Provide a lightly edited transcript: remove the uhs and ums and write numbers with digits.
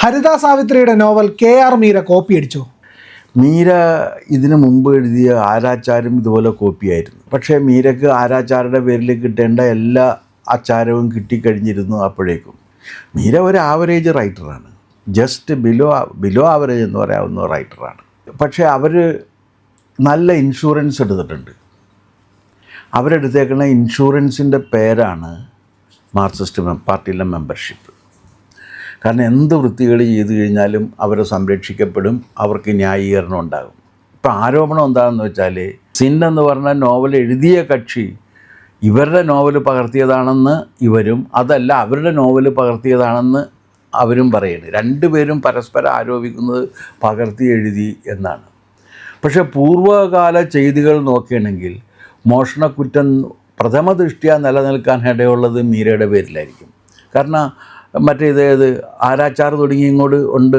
ഹരിത സാവിത്രിയുടെ novel KR Meera copy അടിച്ചു. മീര ഇതിനു മുമ്പ് എഴുതിയ ആരാച്ചാരും ഇതുപോലെ കോപ്പിയായിരുന്നു. പക്ഷേ മീരക്ക് ആരാച്ചാരുടെ പേരിൽ കിട്ടേണ്ട എല്ലാ ആച്ചാരവും കിട്ടിക്കഴിഞ്ഞിരുന്നു. അപ്പോഴേക്കും മീര ഒരു ആവറേജ് റൈറ്ററാണ്, ജസ്റ്റ് ബിലോ ആവറേജ് എന്ന് പറയാവുന്ന റൈറ്ററാണ്. പക്ഷേ അവർ നല്ല ഇൻഷുറൻസ് എടുത്തിട്ടുണ്ട്. അവരെടുത്തേക്കുന്ന ഇൻഷുറൻസിൻ്റെ പേരാണ് മാർക്സിസ്റ്റ് പാർട്ടിയിലെ മെമ്പർഷിപ്പ്. കാരണം എന്ത് വൃത്തികൾ ചെയ്തു കഴിഞ്ഞാലും അവർ സംരക്ഷിക്കപ്പെടും, അവർക്ക് ന്യായീകരണം ഉണ്ടാകും. ഇപ്പം ആരോപണം എന്താണെന്ന് വെച്ചാൽ സിൻ എന്ന് പറഞ്ഞ നോവൽ എഴുതിയ കക്ഷി ഇവരുടെ നോവൽ പകർത്തിയതാണെന്ന് ഇവരും, അതല്ല അവരുടെ നോവൽ പകർത്തിയതാണെന്ന് അവരും പറയുന്നത്. രണ്ടുപേരും പരസ്പരം ആരോപിക്കുന്നത് പകർത്തി എഴുതി എന്നാണ്. പക്ഷേ പൂർവ്വകാല ചെയ്തികൾ നോക്കുകയാണെങ്കിൽ മോഷണക്കുറ്റം പ്രഥമ ദൃഷ്ട്യാ നിലനിൽക്കാൻ ഇടയുള്ളത് മീരയുടെ പേരിലായിരിക്കും. കാരണം മറ്റേത് ആരാച്ചാർ തുടങ്ങി ഇങ്ങോട്ട് ഉണ്ട്.